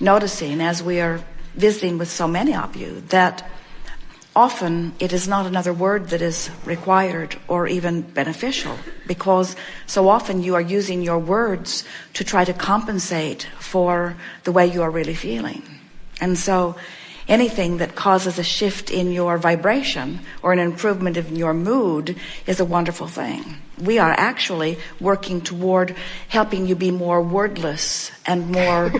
noticing as we are visiting with so many of you that often it is not another word that is required or even beneficial, because so often you are using your words to try to compensate for the way you are really feeling. And so anything that causes a shift in your vibration or an improvement in your mood is a wonderful thing. We are actually working toward helping you be more wordless and more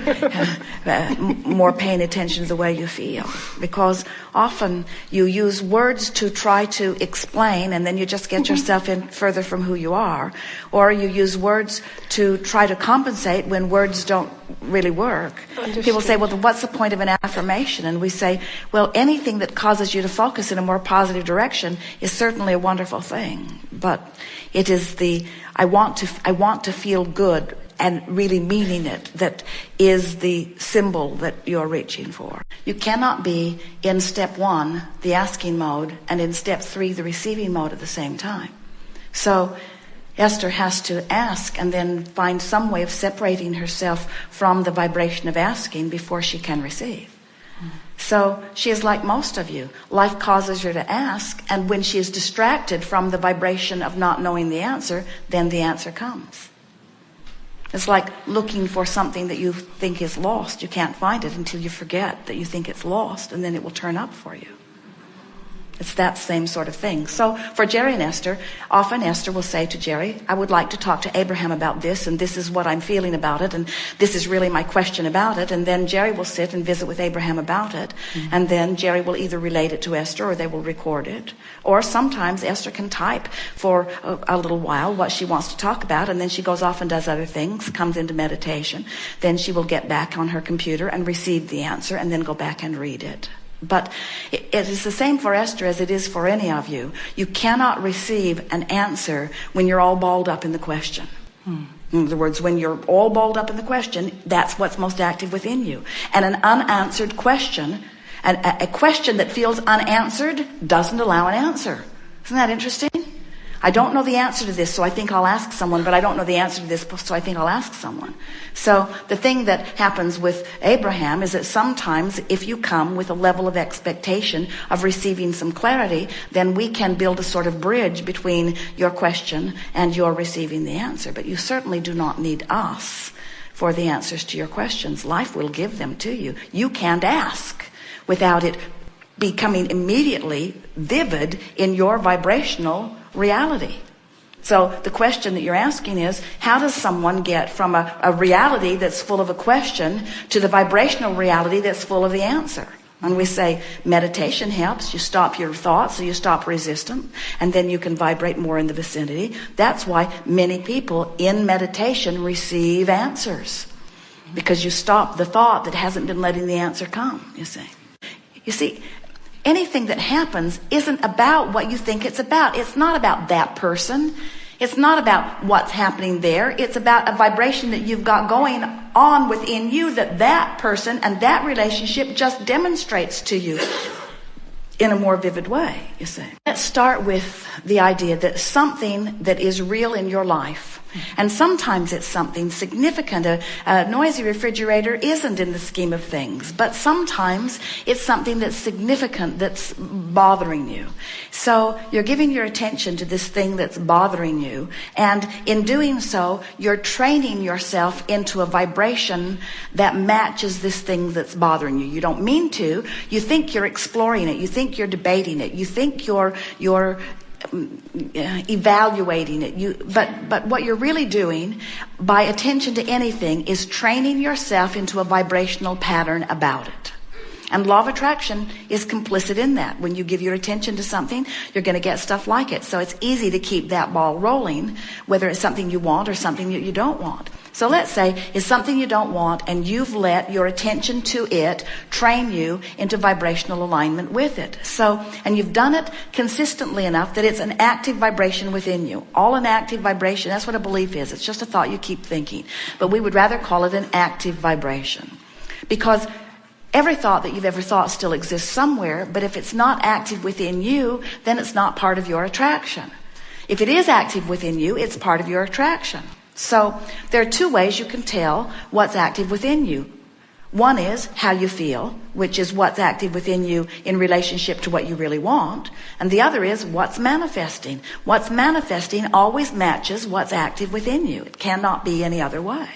paying attention to the way you feel. Because often you use words to try to explain, and then you just get yourself in further from who you are. Or you use words to try to compensate when words don't really work. Understood. People say, well, what's the point of an affirmation? And we say, well, anything that causes you to focus in a more positive direction is certainly a wonderful thing. But it is the I want to feel good and really meaning it that is the symbol that you're reaching for. You cannot be in step 1, the asking mode, and in step 3, the receiving mode at the same time. So Esther has to ask and then find some way of separating herself from the vibration of asking before she can receive. So she is like most of you. Life causes her to ask, and when she is distracted from the vibration of not knowing the answer, then the answer comes. It's like looking for something that you think is lost. You can't find it until you forget that you think it's lost, and then it will turn up for you. It's that same sort of thing. So for Jerry and Esther, often Esther will say to Jerry, I would like to talk to Abraham about this, and this is what I'm feeling about it, and this is really my question about it. And then Jerry will sit and visit with Abraham about it. And then Jerry will either relate it to Esther or they will record it. Or sometimes Esther can type for a little while what she wants to talk about, and then she goes off and does other things, comes into meditation. Then she will get back on her computer and receive the answer and then go back and read it. But it is the same for Esther as it is for any of you. You cannot receive an answer when you're all balled up in the question. In other words, when you're all balled up in the question, that's what's most active within you. And an unanswered question, a question that feels unanswered, doesn't allow an answer. Isn't that interesting? I don't know the answer to this, so I think I'll ask someone, but I don't know the answer to this, so I think I'll ask someone. So the thing that happens with Abraham is that sometimes if you come with a level of expectation of receiving some clarity, then we can build a sort of bridge between your question and your receiving the answer. But you certainly do not need us for the answers to your questions. Life will give them to you. You can't ask without it becoming immediately vivid in your vibrational reality. So the question that you're asking is, how does someone get from a reality that's full of a question to the vibrational reality that's full of the answer? And we say meditation helps. You stop your thoughts, so you stop resistance, and then you can vibrate more in the vicinity. That's why many people in meditation receive answers, because you stop the thought that hasn't been letting the answer come, you see. You see, anything that happens isn't about what you think it's about. It's not about that person. It's not about what's happening there. It's about a vibration that you've got going on within you that person and that relationship just demonstrates to you in a more vivid way, you see. Let's start with the idea that something that is real in your life, and sometimes it's something significant. A noisy refrigerator isn't in the scheme of things, but sometimes it's something that's significant, that's bothering you. So you're giving your attention to this thing that's bothering you, and in doing so, you're training yourself into a vibration that matches this thing that's bothering you. You don't mean to. You think you're exploring it. You think you're debating it. You think you're evaluating it. But what you're really doing by attention to anything is training yourself into a vibrational pattern about it. And law of attraction is complicit in that. When you give your attention to something, you're going to get stuff like it. So it's easy to keep that ball rolling, whether it's something you want or something that you don't want. So let's say it's something you don't want, and you've let your attention to it train you into vibrational alignment with it. So, and you've done it consistently enough that it's an active vibration within you. All an active vibration, that's what a belief is. It's just a thought you keep thinking. But we would rather call it an active vibration. Because every thought that you've ever thought still exists somewhere, but if it's not active within you, then it's not part of your attraction. If it is active within you, it's part of your attraction. So there are two ways you can tell what's active within you. One is how you feel, which is what's active within you in relationship to what you really want. And the other is what's manifesting. What's manifesting always matches what's active within you. It cannot be any other way.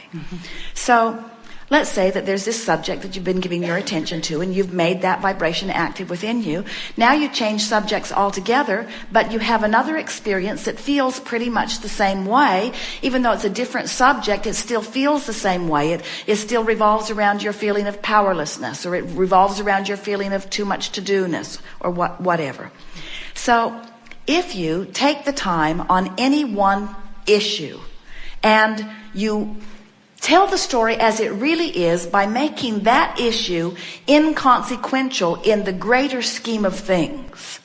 So let's say that there's this subject that you've been giving your attention to, and you've made that vibration active within you. Now you change subjects altogether, but you have another experience that feels pretty much the same way. Even though it's a different subject, it still feels the same way. It still revolves around your feeling of powerlessness, or it revolves around your feeling of too much to-do-ness, or whatever. So if you take the time on any one issue and you tell the story as it really is by making that issue inconsequential in the greater scheme of things.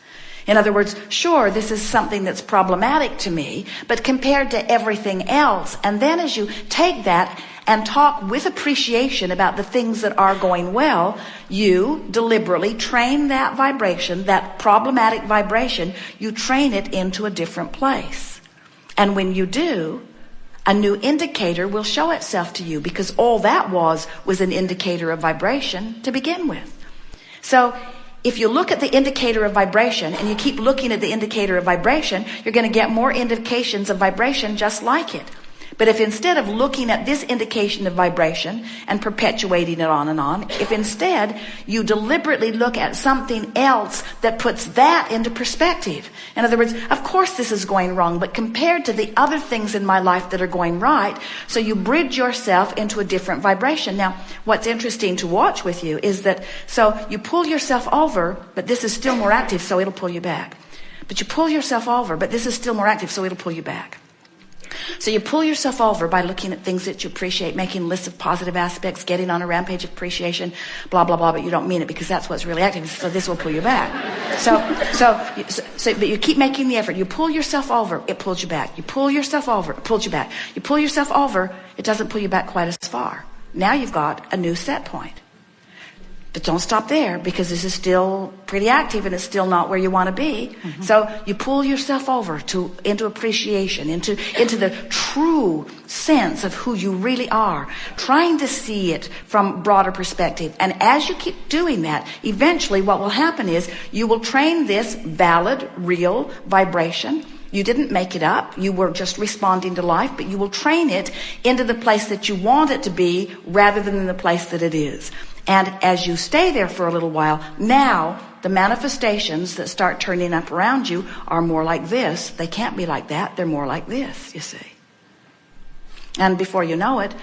In other words, sure, this is something that's problematic to me, but compared to everything else, and then as you take that and talk with appreciation about the things that are going well, you deliberately train that vibration, that problematic vibration, you train it into a different place. And when you do, a new indicator will show itself to you, because all that was an indicator of vibration to begin with. So if you look at the indicator of vibration and you keep looking at the indicator of vibration, you're going to get more indications of vibration just like it. But if instead of looking at this indication of vibration and perpetuating it on and on, if instead you deliberately look at something else that puts that into perspective. In other words, of course this is going wrong, but compared to the other things in my life that are going right, so you bridge yourself into a different vibration. Now, what's interesting to watch with you is that, so you pull yourself over, but this is still more active, so it'll pull you back. But you pull yourself over, but this is still more active, so it'll pull you back. So you pull yourself over by looking at things that you appreciate, making lists of positive aspects, getting on a rampage of appreciation, blah, blah, blah, but you don't mean it because that's what's really active, so this will pull you back. But you keep making the effort. You pull yourself over, it pulls you back. You pull yourself over, it pulls you back. You pull yourself over, it doesn't pull you back quite as far. Now you've got a new set point. But don't stop there, because this is still pretty active and it's still not where you want to be. So you pull yourself over into appreciation, into the true sense of who you really are, trying to see it from broader perspective. And as you keep doing that, eventually what will happen is you will train this valid, real vibration. You didn't make it up. You were just responding to life, but you will train it into the place that you want it to be rather than in the place that it is. And as you stay there for a little while, now the manifestations that start turning up around you are more like this. They can't be like that. They're more like this, you see. And before you know it,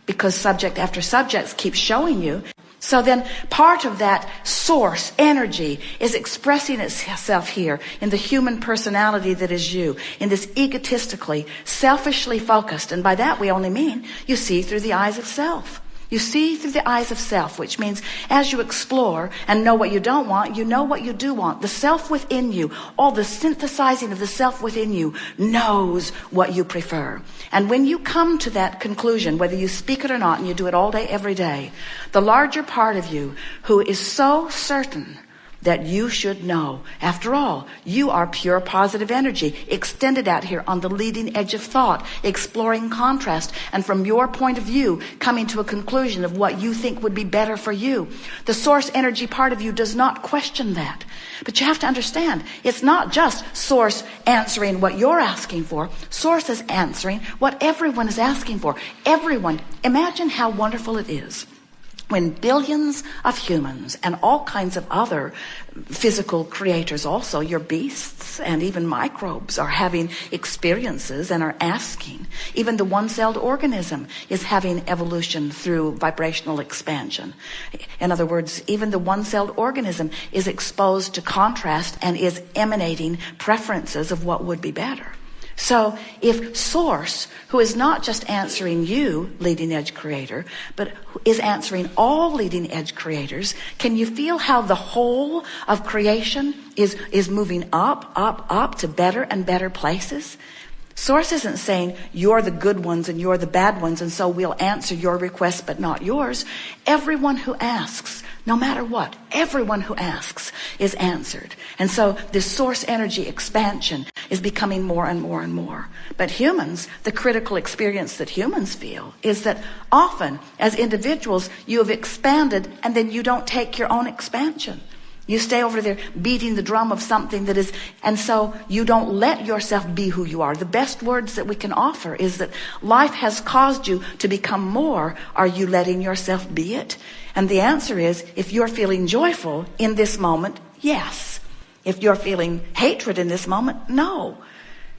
because subject after subject keeps showing you, so then part of that source energy is expressing itself here in the human personality that is you, in this egotistically, selfishly focused. And by that we only mean you see through the eyes of self. You see through the eyes of self, which means as you explore and know what you don't want, you know what you do want. The self within you, all the synthesizing of the self within you knows what you prefer. And when you come to that conclusion, whether you speak it or not, and you do it all day, every day, the larger part of you who is so certain that you should know, after all, you are pure positive energy, extended out here on the leading edge of thought, exploring contrast, and from your point of view, coming to a conclusion of what you think would be better for you. The source energy part of you does not question that. But you have to understand, it's not just source answering what you're asking for. Source is answering what everyone is asking for. Everyone. Imagine how wonderful it is when billions of humans and all kinds of other physical creators, also your beasts and even microbes, are having experiences and are asking. Even the one-celled organism is having evolution through vibrational expansion. In other words, even the one-celled organism is exposed to contrast and is emanating preferences of what would be better. So if Source, who is not just answering you, leading edge creator, but is answering all leading edge creators, can you feel how the whole of creation is moving up to better and better places? Source isn't saying you're the good ones and you're the bad ones, and so we'll answer your requests but not yours. Everyone who asks, no matter what, everyone who asks is answered. And so this source energy expansion is becoming more and more and more. But humans, the critical experience that humans feel is that often as individuals you have expanded and then you don't take your own expansion. You stay over there beating the drum of something that is, and so you don't let yourself be who you are. The best words that we can offer is that life has caused you to become more. Are you letting yourself be it? And the answer is, if you're feeling joyful in this moment, yes. If you're feeling hatred in this moment, no.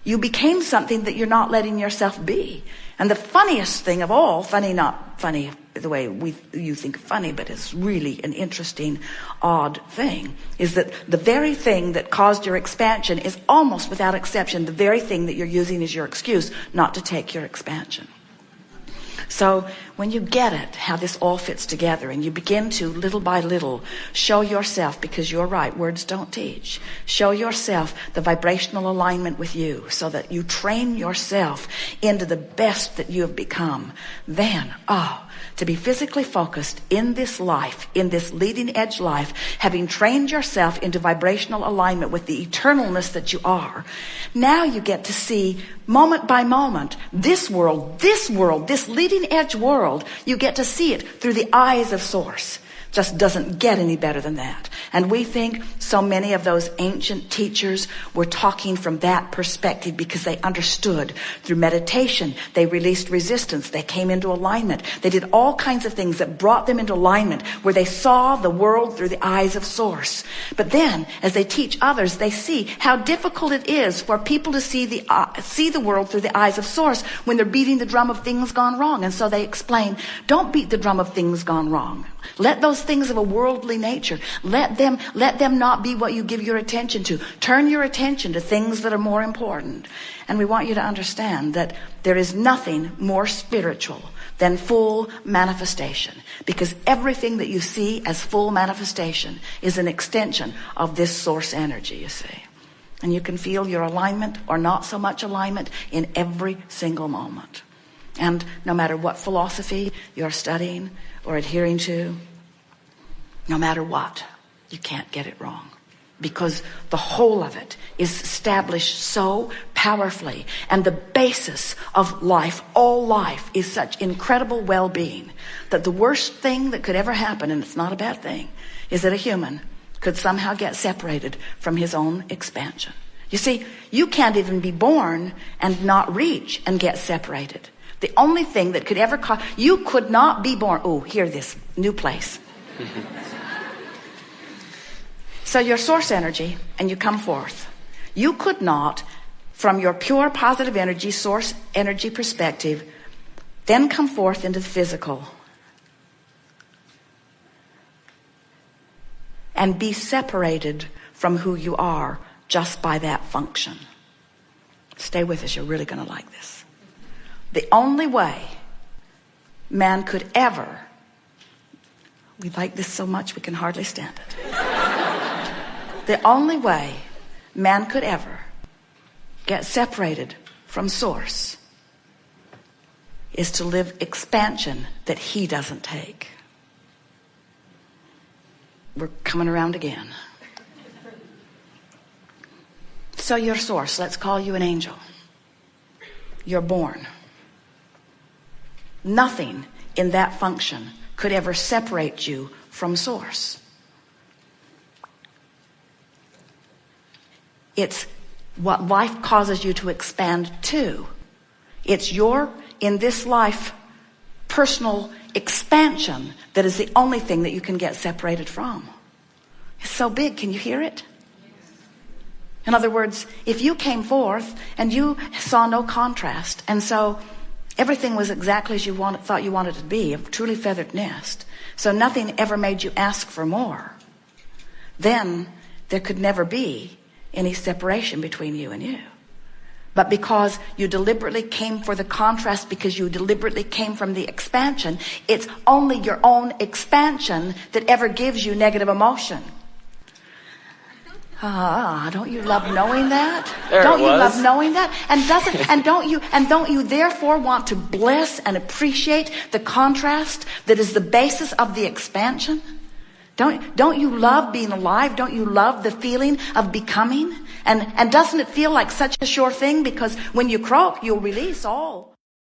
You became something that you're not letting yourself be. And the funniest thing of all, funny, not funny the way you think funny, but it's really an interesting, odd thing, is that the very thing that caused your expansion is almost without exception the very thing that you're using as your excuse not to take your expansion. So when you get it, how this all fits together, and you begin to, little by little, show yourself, because you're right, words don't teach, show yourself the vibrational alignment with you so that you train yourself into the best that you have become, then, to be physically focused in this life, in this leading edge life, having trained yourself into vibrational alignment with the eternalness that you are, now you get to see moment by moment this world, this leading edge world, you get to see it through the eyes of Source. Just doesn't get any better than that. And we think so many of those ancient teachers were talking from that perspective because they understood through meditation. They released resistance. They came into alignment. They did all kinds of things that brought them into alignment where they saw the world through the eyes of Source. But then as they teach others, they see how difficult it is for people to see the world through the eyes of Source when they're beating the drum of things gone wrong. And so they explain, don't beat the drum of things gone wrong. Let those things of a worldly nature, let them not be what you give your attention to. Turn your attention to things that are more important. And we want you to understand that there is nothing more spiritual than full manifestation, because everything that you see as full manifestation is an extension of this Source energy, you see. And you can feel your alignment or not so much alignment in every single moment. And no matter what philosophy you're studying or adhering to, no matter what, you can't get it wrong, because the whole of it is established so powerfully, and the basis of life, all life, is such incredible well-being that the worst thing that could ever happen, and it's not a bad thing, is that a human could somehow get separated from his own expansion. You see, you can't even be born and not reach and get separated. The only thing that could ever cause, you could not be born. Oh, hear this, new place. So your Source energy, and you come forth. You could not, from your pure positive energy, Source energy perspective, then come forth into the physical and be separated from who you are just by that function. Stay with us, you're really going to like this. The only way man could ever, we like this so much we can hardly stand it. The only way man could ever get separated from Source is to live expansion that he doesn't take. We're coming around again. So your Source, let's call you an angel. You're born. Nothing in that function could ever separate you from Source. It's what life causes you to expand to. It's your, in this life, personal expansion that is the only thing that you can get separated from. It's so big, can you hear it? In other words, if you came forth and you saw no contrast, and so everything was exactly as you thought you wanted it to be, a truly feathered nest, so nothing ever made you ask for more, then there could never be any separation between you and you. But because you deliberately came for the contrast, because you deliberately came from the expansion, it's only your own expansion that ever gives you negative emotion. Don't you love knowing that? Don't you love knowing that? And don't you therefore want to bless and appreciate the contrast that is the basis of the expansion? Don't you love being alive? Don't you love the feeling of becoming? And doesn't it feel like such a sure thing? Because when you croak, you'll release all.